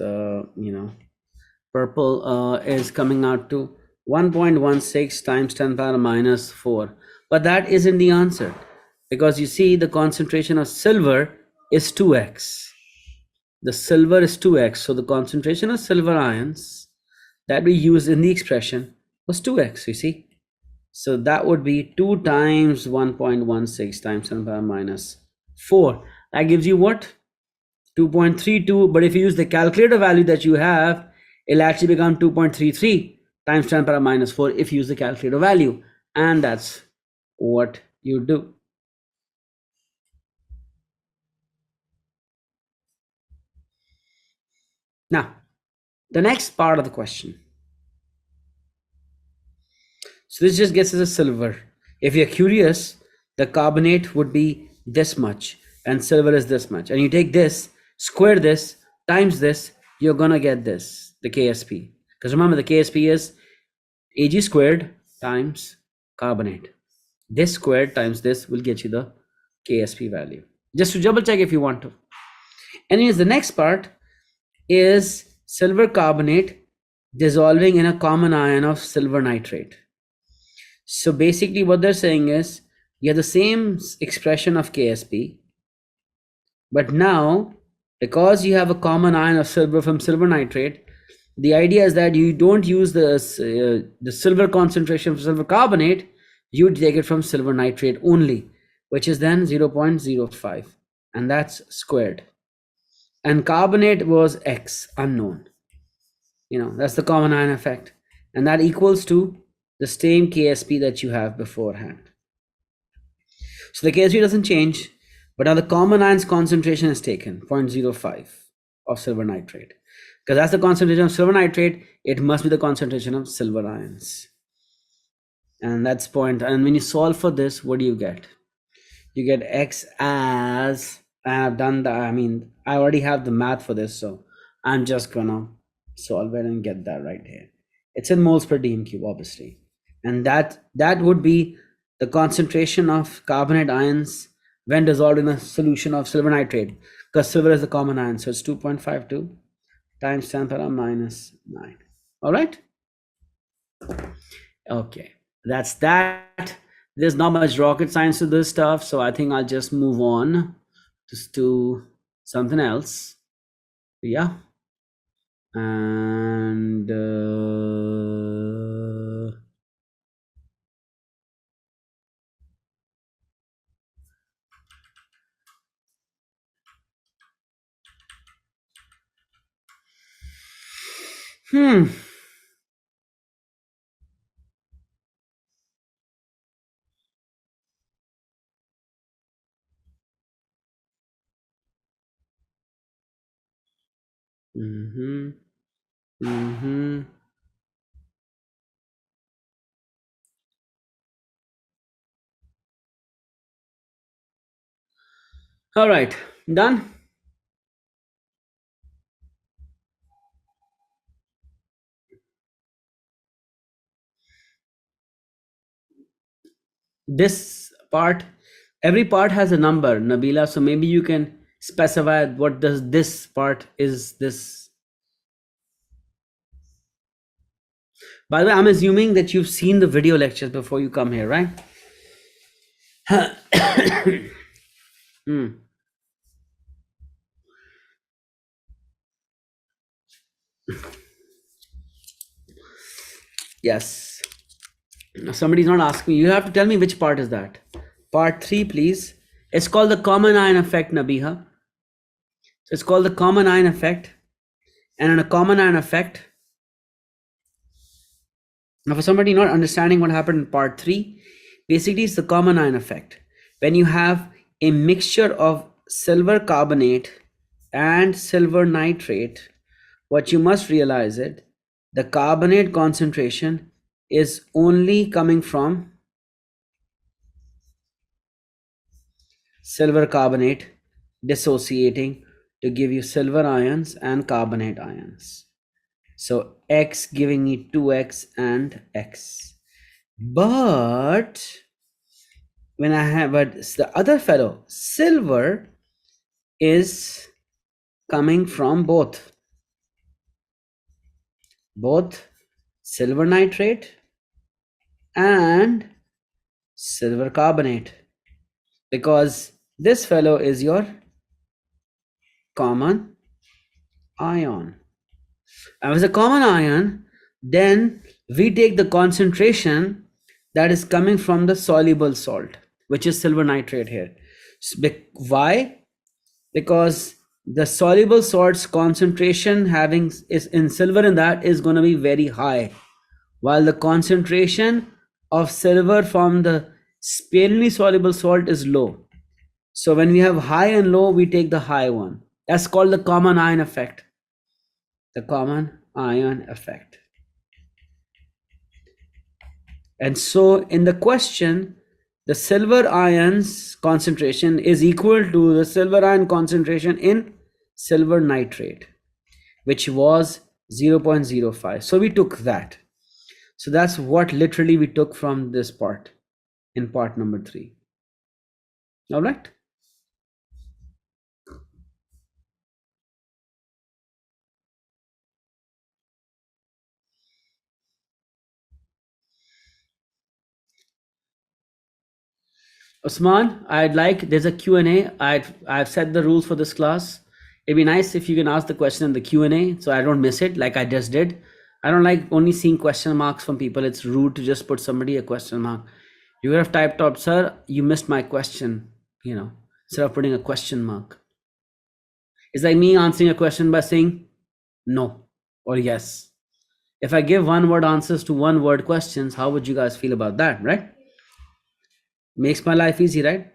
purple, is coming out to 1.16 times 10 power minus 4. But that isn't the answer, because you see the concentration of silver is 2x. The silver is 2x. So the concentration of silver ions that we used in the expression was 2x, you see. So that would be 2 times 1.16 times 10 power minus 4. That gives you what? 2.32. But if you use the calculator value that you have, it'll actually become 2.33 times 10 power minus 4 if you use the calculator value. And that's what you do. Now, the next part of the question. So this just gets us a silver. If you're curious, the carbonate would be this much and silver is this much. And you take this, square this, times this, you're gonna get this, the KSP. Because remember, the KSP is Ag squared times carbonate. This squared times this will get you the KSP value. Just to double check if you want to. Anyways, the next part is silver carbonate dissolving in a common ion of silver nitrate. So basically what they're saying is you have the same expression of KSP, but now because you have a common ion of silver from silver nitrate, the idea is that you don't use the silver concentration of silver carbonate, you take it from silver nitrate only, which is then 0.05, and that's squared. And carbonate was X, unknown. That's the common ion effect, and that equals to the same KSP that you have beforehand. So the KSP doesn't change, but now the common ions concentration is taken, 0.05 of silver nitrate. Because that's the concentration of silver nitrate, it must be the concentration of silver ions. And that's point. And when you solve for this, what do you get? You get X as, I have done that. I already have the math for this, so I'm just gonna solve it and get that right here. It's in moles per dm cube, obviously. And that would be the concentration of carbonate ions when dissolved in a solution of silver nitrate, because silver is the common ion. So it's 2.52 times 10 power minus 9. All right. Okay, that's that. There's not much rocket science to this stuff, so I think I'll just move on just to something else. Yeah. And all right, done. This part, every part has a number, Nabila, so maybe you can specify what does this part is. This, by the way, I'm assuming that you've seen the video lectures before you come here, right? Yes. Somebody's not asking me. You have to tell me which part is that. Part 3, please. It's called the common ion effect, Nabiha. So it's called the common ion effect. And in a common ion effect, now for somebody not understanding what happened in part 3, basically it's the common ion effect. When you have a mixture of silver carbonate and silver nitrate, what you must realize is the carbonate concentration is only coming from silver carbonate dissociating to give you silver ions and carbonate ions. So X giving me 2X and X. But when I have the other fellow, silver is coming from both silver nitrate and silver carbonate, because this fellow is your common ion. And as a common ion, then we take the concentration that is coming from the soluble salt, which is silver nitrate here. Why? Because the soluble salt's concentration having is in silver in that is going to be very high, while the concentration of silver from the sparingly soluble salt is low. So when we have high and low, we take the high one. That's called the common ion effect. The common ion effect. And so in the question, the silver ion's concentration is equal to the silver ion concentration in silver nitrate, which was 0.05. So we took that. So that's what literally we took from this part in part number 3. All right. Osman, there's a Q&A. I've set the rules for this class. It'd be nice if you can ask the question in the Q&A so I don't miss it like I just did. I don't like only seeing question marks from people. It's rude to just put somebody a question mark. You would have typed out, sir, you missed my question, instead of putting a question mark. It's like me answering a question by saying no or yes. If I give one word answers to one word questions, how would you guys feel about that, right? Makes my life easy, right?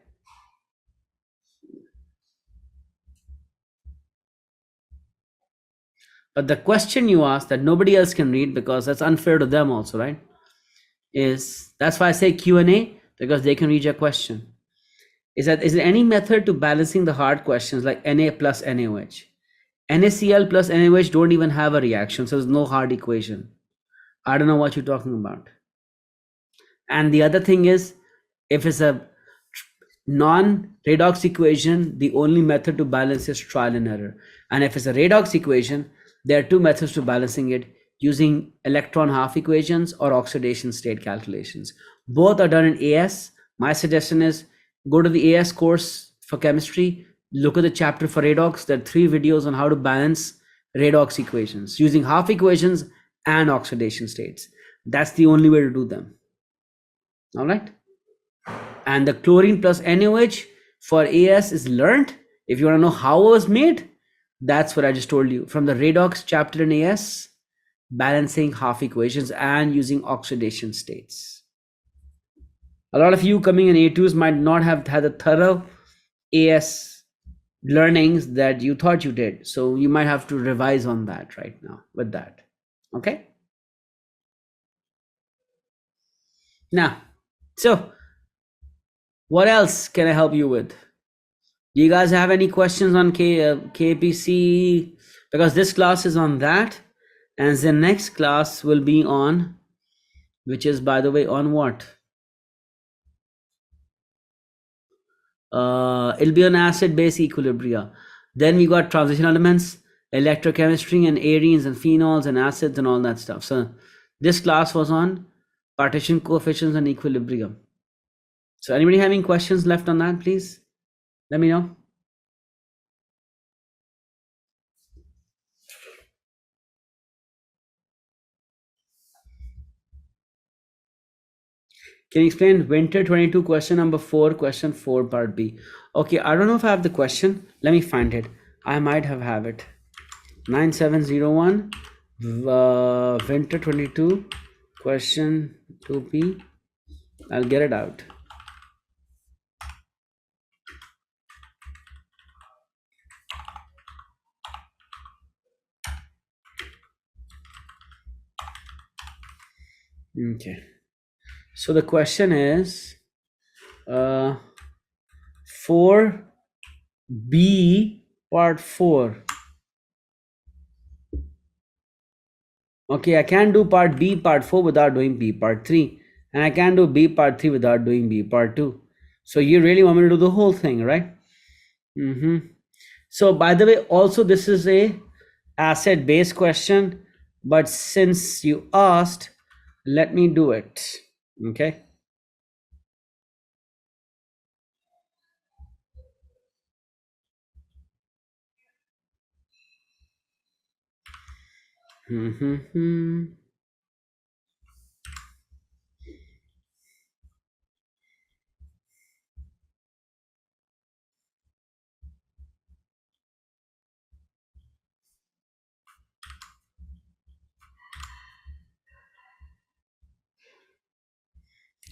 But the question you ask that nobody else can read, because that's unfair to them also, right? That's why I say Q&A, because they can read your question. Is there any method to balancing the hard questions like Na plus NaOH? NaCl plus NaOH don't even have a reaction, so there's no hard equation. I don't know what you're talking about. And the other thing is, if it's a non-redox equation, the only method to balance is trial and error. And if it's a redox equation, there are two methods to balancing it, using electron half equations or oxidation state calculations. Both are done in AS. My suggestion is go to the AS course for chemistry, look at the chapter for redox. There are 3 videos on how to balance redox equations using half equations and oxidation states. That's the only way to do them. All right. And the chlorine plus NaOH for AS is learned. If you want to know how it was made, that's what I just told you from the redox chapter in AS, balancing half equations and using oxidation states. A lot of you coming in A2s might not have had a thorough AS learnings that you thought you did. So you might have to revise on that right now with that. Okay. Now, so what else can I help you with? Do you guys have any questions on KPC? Because this class is on that, and the next class will be on, which is, by the way, on what? It'll be on acid-base equilibria. Then we got transition elements, electrochemistry, and arenes and phenols and acids and all that stuff. So this class was on partition coefficients and equilibrium. So anybody having questions left on that, please let me know. Can you explain winter 22 question number 4, question 4 part B? Okay, I don't know if I have the question. Let me find it. I might have it. 9701 winter 22 question 2P. I'll get it out. Okay. So the question is 4B part 4. Okay, I can do part B part 4 without doing B part 3. And I can do B part 3 without doing B part 2. So you really want me to do the whole thing, right? So by the way, also this is a asset based question, but since you asked, let me do it. Okay.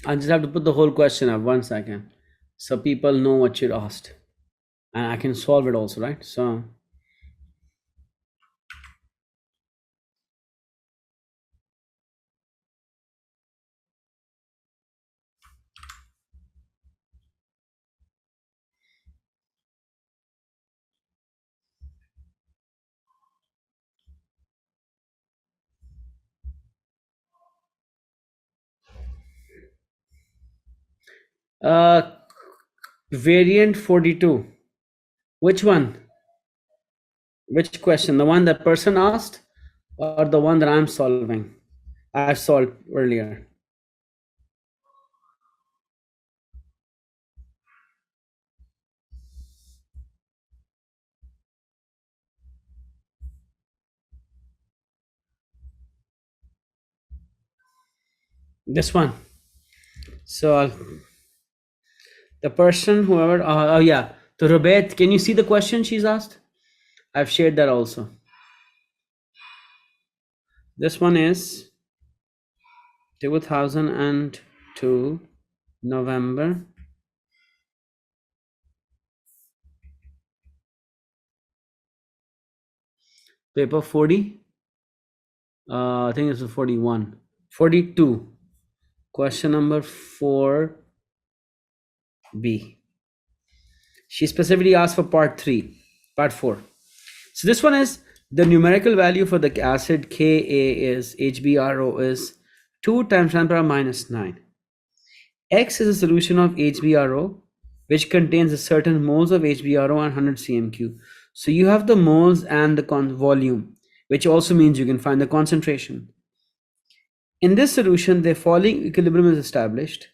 I just have to put the whole question up 1 second so people know what you asked and I can solve it also, right? So uh variant 42, which one, which question, the one that person asked or the one that I'm solving? I solved earlier. This one. So the person, whoever, oh yeah, so Robert, can you see the question she's asked? I've shared that also. This one is 2002 November. Paper 40. I think this is 41. 42. Question number 4B. She specifically asked for part 3, part 4. So this one is the numerical value for the acid Ka is HbRO is 2 times 10 power minus 9. X is a solution of HbRO which contains a certain moles of HbRO and 100 cm3. So you have the moles and the volume, which also means you can find the concentration. In this solution, the following equilibrium is established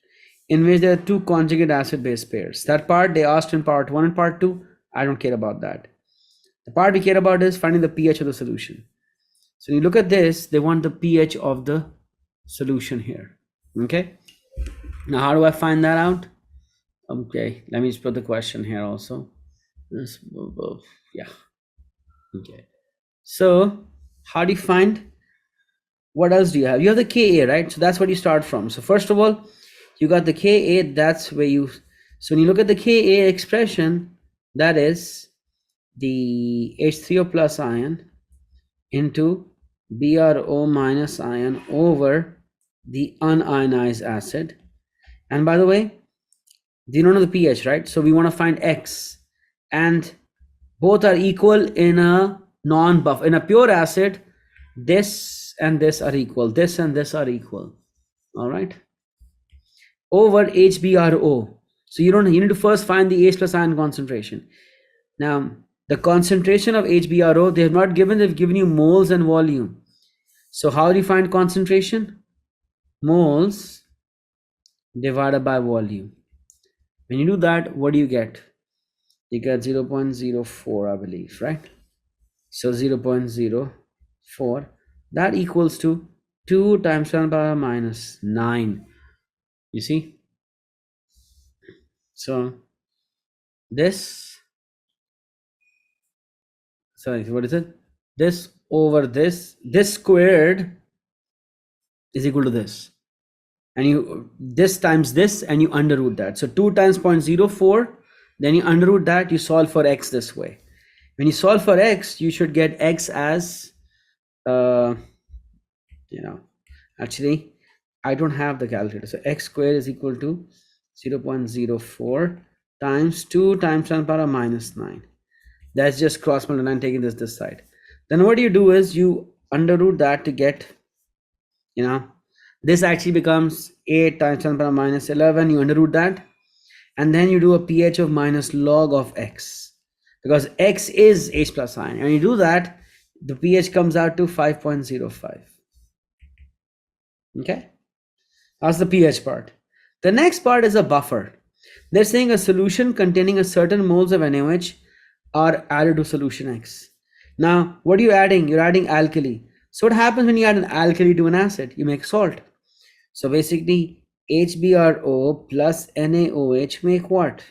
in which there are two conjugate acid-base pairs. That part they asked in part 1 and part 2. I don't care about that. The part we care about is finding the pH of the solution. So when you look at this, they want the pH of the solution here. Okay. Now, how do I find that out? Okay, let me just put the question here also. Yeah. Okay. So how do you find? What else do you have? You have the Ka, right? So that's what you start from. So first of all, you got the Ka. That's where you. So when you look at the Ka expression, that is the H3O plus ion into BRO minus ion over the unionized acid. And by the way, you don't know the pH, right? So we want to find X, and both are equal in a non-buff. In a pure acid, this and this are equal. This and this are equal. All right. Over HbRO. So you need to first find the H plus ion concentration. Now, the concentration of HbRO, they have not given, they've given you moles and volume. So how do you find concentration? Moles divided by volume. When you do that, what do you get? You get 0.04, I believe, right? So 0.04, that equals to 2 times 10 power minus 9. You see? So this, sorry, what is it? This over this squared is equal to this. And you this times this and you underroot that. So 2 times 0.04, then you underroot that, you solve for x this way. When you solve for x, you should get x as actually I don't have the calculator. So x squared is equal to 0.04 times 2 times 10 power minus 9. That's just cross multiplying, taking this side. Then what you do is you underroot that to get, this actually becomes 8 times 10 power minus 11. You underroot that, and then you do a pH of minus log of x, because x is h plus ion. And you do that, the pH comes out to 5.05. Okay, that's the pH part. The next part is a buffer. They're saying a solution containing a certain moles of NaOH are added to solution X. Now, what are you adding? You're adding alkali. So what happens when you add an alkali to an acid? You make salt. So basically, HBRO plus NaOH make what?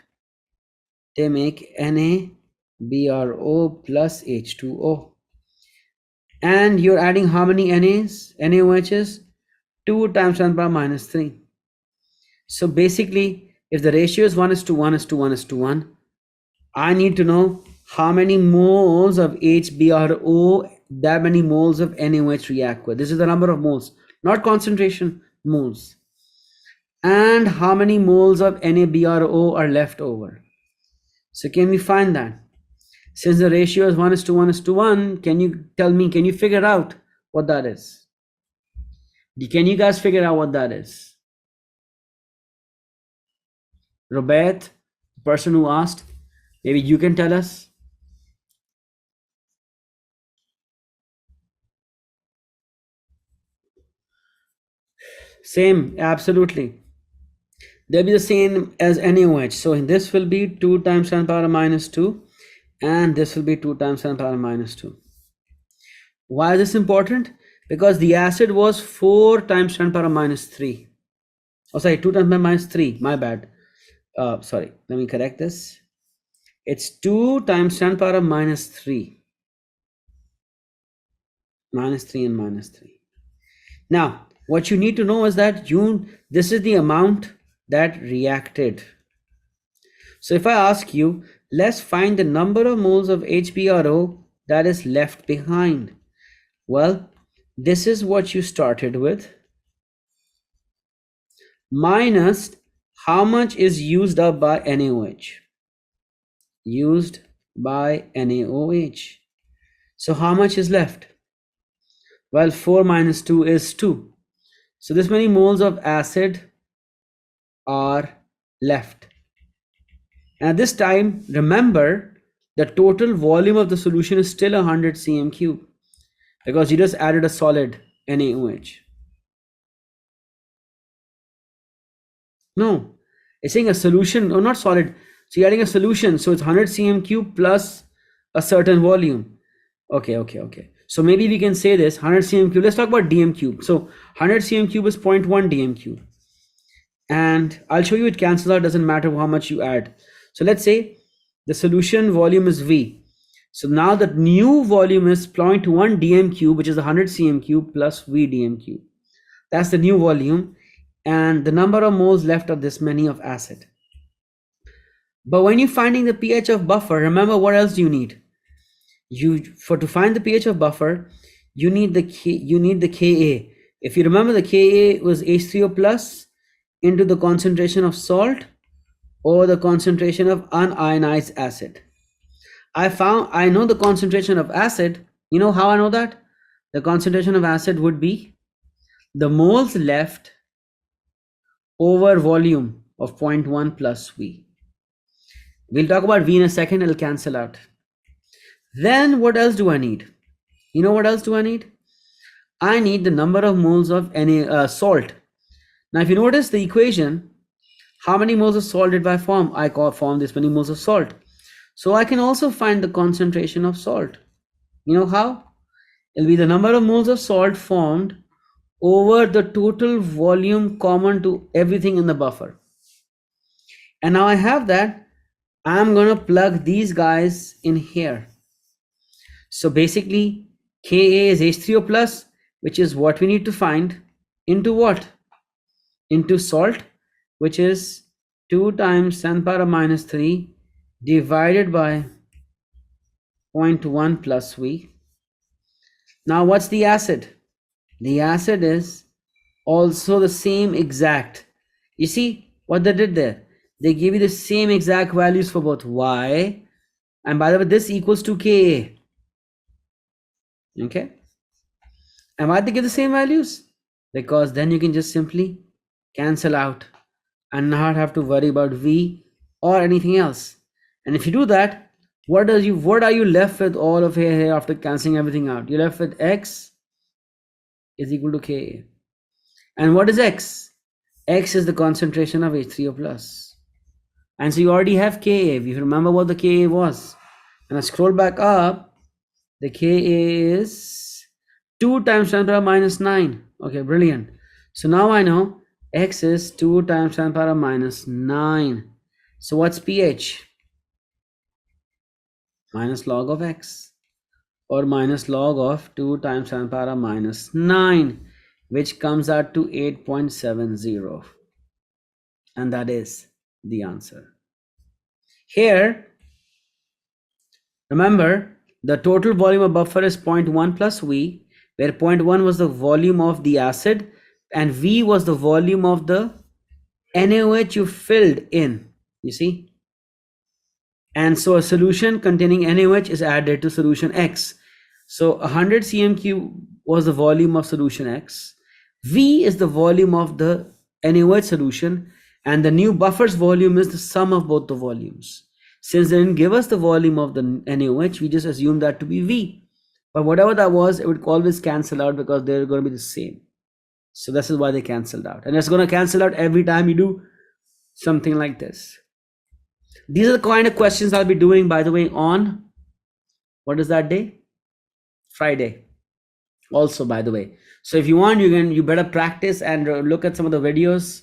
They make NaBRO plus H2O. And you're adding how many NaOHs? 2 times 10 power minus 3. So basically, if the ratio is 1:1:1:1, I need to know how many moles of HBRO, that many moles of NaOH react with. This is the number of moles, not concentration, moles. And how many moles of NaBRO are left over. So can we find that? Since the ratio is 1:1:1, can you tell me, can you figure out what that is? Can you guys figure out what that is? Robert, the person who asked, maybe you can tell us. Same, absolutely. They'll be the same as NaOH. So this will be 2 times 10 power minus 2, and this will be 2 times 10 power minus 2. Why is this important? Because the acid was 4 times 10 power minus 3. Oh, sorry, 2 times 10 minus 3. My bad. Sorry, let me correct this. It's 2 times 10 power minus 3. Minus 3 and minus 3. Now, what you need to know is that this is the amount that reacted. So if I ask you, let's find the number of moles of HBRO that is left behind. Well, this is what you started with, minus how much is used up by NaOH. Used by NaOH. So how much is left? Well, 4 minus 2 is 2. So this many moles of acid are left. And at this time, remember, the total volume of the solution is still 100 cm cube, because you just added a solid NaOH. No, it's saying a solution, or not solid. So you're adding a solution, so it's 100 cm cube plus a certain volume. Okay. So maybe we can say this 100 cm cube. Let's talk about dm cube. So 100 cm cube is 0.1 dm cube. And I'll show you it cancels out, doesn't matter how much you add. So let's say the solution volume is V. So now the new volume is 0.1 dm cube, which is 100 cm cube plus V dm cube. That's the new volume. And the number of moles left of this many of acid. But when you're finding the pH of buffer, remember what else do you need? To find the pH of buffer, you need the Ka. If you remember, the Ka was H3O plus into the concentration of salt or the concentration of unionized acid. I know the concentration of acid. You know how I know that? The concentration of acid would be the moles left over volume of 0.1 plus V. We'll talk about V in a second, it'll cancel out. Then what else do I need? You know what else do I need? I need the number of moles of salt. Now if you notice the equation, how many moles of salt did I form? I form this many moles of salt. So I can also find the concentration of salt. You know how? It'll be the number of moles of salt formed over the total volume common to everything in the buffer. And now I have that. I'm going to plug these guys in here. So basically, Ka is H3O plus, which is what we need to find, into what? Into salt, which is 2 times 10 power minus 3 divided by 0.1 plus V. Now what's the acid? The acid is also the same exact. You see what they did there? They give you the same exact values for both Y, and by the way, this equals to Ka. Okay. And why they give the same values? Because then you can just simply cancel out and not have to worry about V or anything else. And if you do that, what are you left with all of here after canceling everything out? You're left with X is equal to Ka. And what is X? X is the concentration of H3O plus. And so you already have Ka. If you remember what the Ka was. And I scroll back up, the Ka is 2 times 10 power minus 9. Okay, brilliant. So now I know X is 2 times 10 power minus 9. So what's pH? Minus log of X, or minus log of 2 times 10 power minus 9, which comes out to 8.70. And that is the answer. Here, remember, the total volume of buffer is 0.1 plus V, where 0.1 was the volume of the acid and V was the volume of the NaOH you filled in, you see. And so a solution containing NaOH is added to solution X. So 100 cm³ was the volume of solution X. V is the volume of the NaOH solution, and the new buffer's volume is the sum of both the volumes. Since they didn't give us the volume of the NaOH, we just assumed that to be V. But whatever that was, it would always cancel out because they're going to be the same. So this is why they canceled out. And it's going to cancel out every time you do something like this. These are the kind of questions I'll be doing, by the way, on, what is that day? Friday. Also, by the way. So if you want, you better practice and look at some of the videos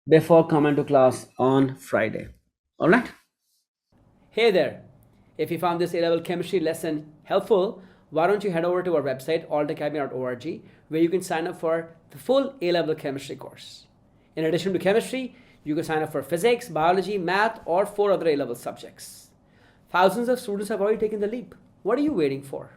before coming to class on Friday. All right? Hey there. If you found this A-level chemistry lesson helpful, why don't you head over to our website, altacademy.org, where you can sign up for the full A-level chemistry course. In addition to chemistry, you can sign up for physics, biology, math, or 4 other A-level subjects. Thousands of students have already taken the leap. What are you waiting for?